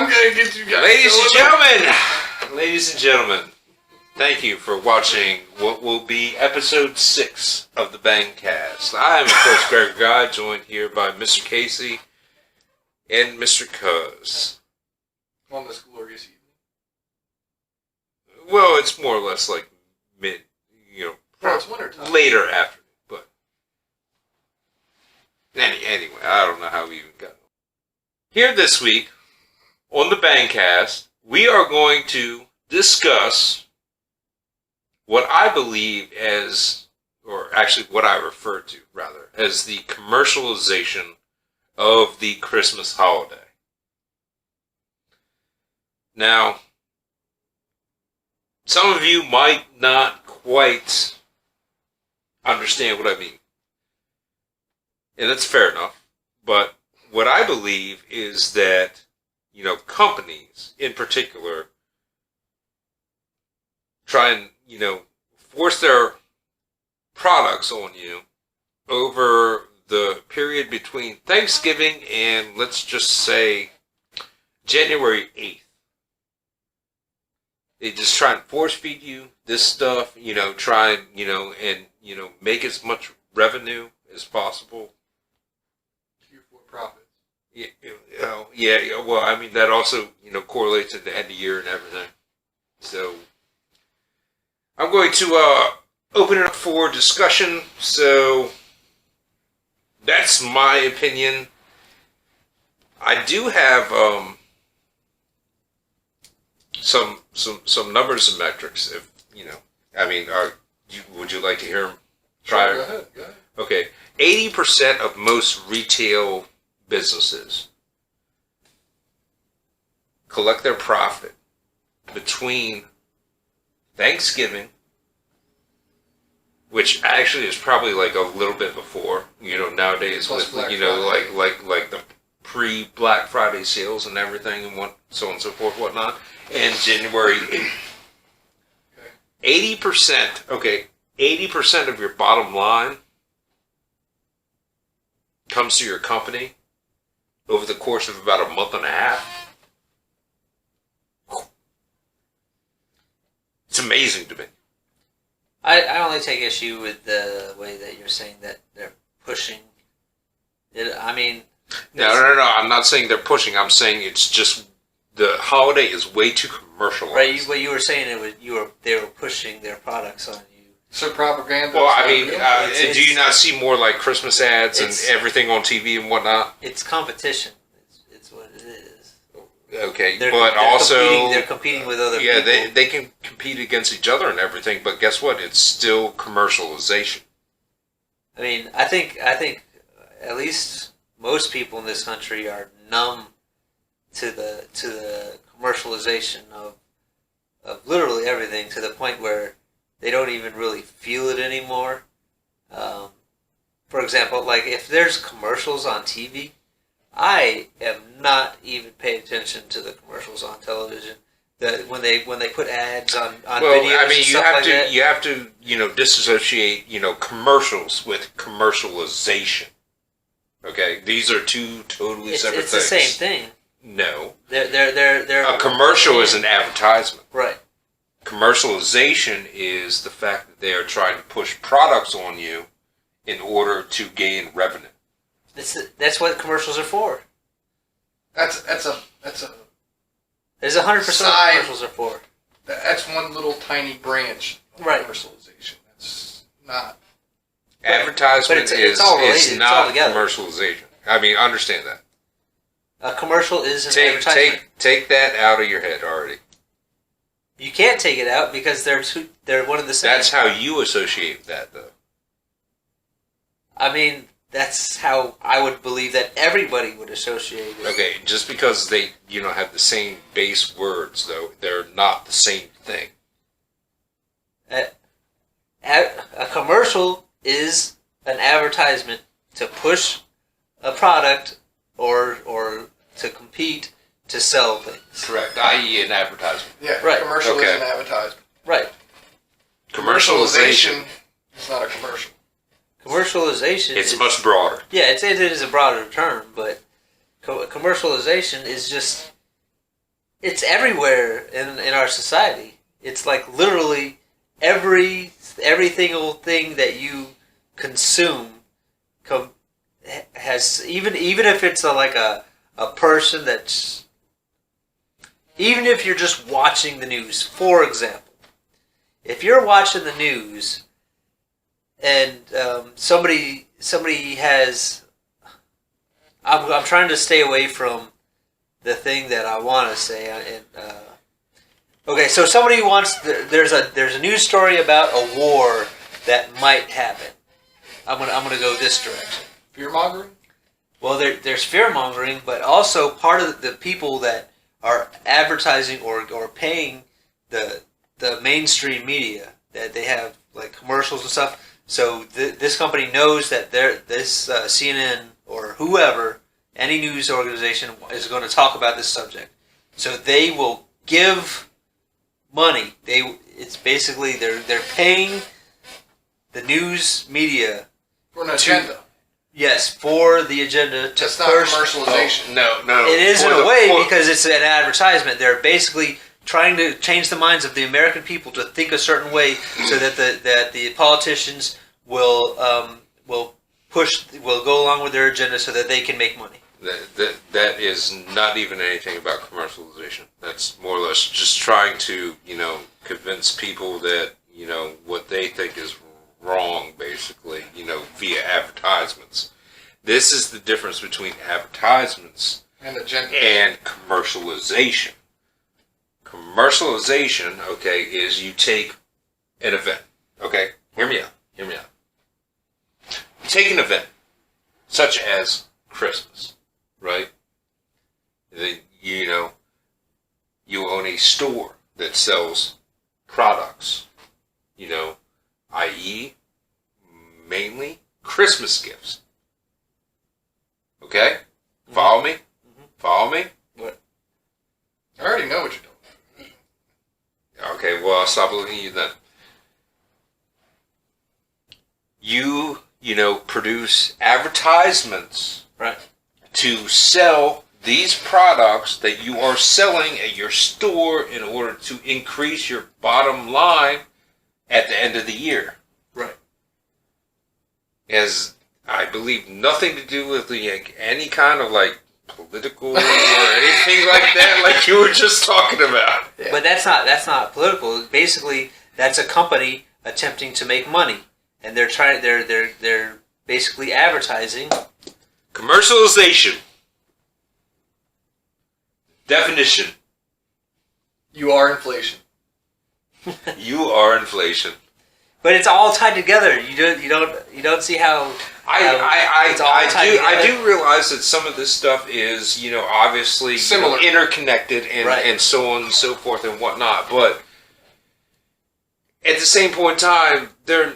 I'm gonna get you guys. Ladies and gentlemen, thank you for watching what will be episode 6 of the Bangcast. I am, of course, Greg Guy, joined here by Mr. Casey and Mr. Cuz. On this glorious evening. Well, it's more or less like Well, it's winter time. later afternoon, but anyway, I don't know how we even got here this week on the Bangcast. We are going to discuss what I believe as, or actually what I refer to rather, as the commercialization of the Christmas holiday. Now, some of you might not quite understand what I mean. And that's fair enough. But what I believe is that, companies in particular try and, force their products on you over the period between Thanksgiving and, let's just say, January 8th. They just try and force feed you this stuff, try and, make as much revenue as possible. Q4 profits. Yeah, well, I mean, that also, correlates at the end of the year and everything. So, I'm going to open it up for discussion. So, that's my opinion. I do have some numbers and metrics. If would you like to hear them? Sure, go ahead. Okay, 80% of most retail businesses collect their profit between Thanksgiving, which actually is probably like a little bit before, nowadays Plus with, Black like the pre-Black Friday sales and everything and so on and so forth, whatnot, and January 8th. 80% of your bottom line comes to your company over the course of about a month and a half. It's amazing to me. I only take issue with the way that you're saying that they're pushing it. I mean... No. I'm not saying they're pushing. I'm saying it's just the holiday is way too commercialized. Right, what you were saying, they were pushing their products on you. So propaganda. Well, I mean, do you not see more like Christmas ads and everything on TV and whatnot? It's competition. It's what it is. Okay, They're competing with other people. Yeah, they can compete against each other and everything, but guess what? It's still commercialization. I mean, I think at least most people in this country are numb to the commercialization of literally everything, to the point where they don't even really feel it anymore. For example, like if there's commercials on TV, I am not even paying attention to the commercials on television. When they put ads on videos, I mean, and stuff like that. you have to disassociate commercials with commercialization. Okay, these are two totally separate things. It's the same thing. No, they're a commercial is an advertisement. Right. Commercialization is the fact that they are trying to push products on you in order to gain revenue. That's what commercials are for. That's a. There's 100% commercials are for. That's one little tiny branch of commercialization. That's not. Advertisement is not commercialization. I mean, understand that. A commercial is an advertisement. Take that out of your head already. You can't take it out because they're one of the same. That's how you associate that, though. I mean, that's how I would believe that everybody would associate it. Okay, just because they, have the same base words, though, they're not the same thing. A commercial is an advertisement to push a product or to compete to sell things. Correct, i.e. an advertisement. Yeah, right. Commercial is an advertisement. Right. Commercialization is not a commercial. Commercialization it's much broader. Yeah, it is a broader term, but commercialization is just it's everywhere in our society. It's like literally every single thing that you consume has, even if it's like a person that's, even if you're just watching the news, for example, if you're watching the news and somebody has, I'm trying to stay away from the thing that I want to say. Okay, so somebody wants, there's a news story about a war that might happen. I'm gonna go this direction. Fear mongering? Well, there's fear mongering, but also part of the people that are advertising or paying the mainstream media, that they have like commercials and stuff. So this company knows that this CNN or whoever, any news organization is going to talk about this subject. So they will give money. It's basically they're paying the news media For an agenda. Yes, for the agenda to That's not push. commercialization. No. It is in a way because it's an advertisement. They're basically trying to change the minds of the American people to think a certain way, so that the politicians will go along with their agenda, so that they can make money. That is not even anything about commercialization. That's more or less just trying to, convince people that, what they think is wrong, basically, via advertisements. This is the difference between advertisements And agenda. and commercialization. Commercialization, okay, is you take an event. Okay, hear me out. You take an event, such as Christmas, right? You own a store that sells products, i.e., mainly Christmas gifts. Okay? Follow me? Follow me? What? I already know what you're doing. Okay, well, I'll stop looking at you then. You produce advertisements, Right. to sell these products that you are selling at your store in order to increase your bottom line at the end of the year. Right. Has, I believe, nothing to do with any kind of political or anything like that, like you were just talking about. Yeah. But that's not political. Basically, that's a company attempting to make money, and they're basically advertising. Commercialization. Definition. You are inflation. You are inflation. But it's all tied together. You don't see how it's all tied I together. do realize that some of this stuff is, obviously Similar. interconnected and, Right. and so on and so forth and whatnot. But at the same point in time, they're,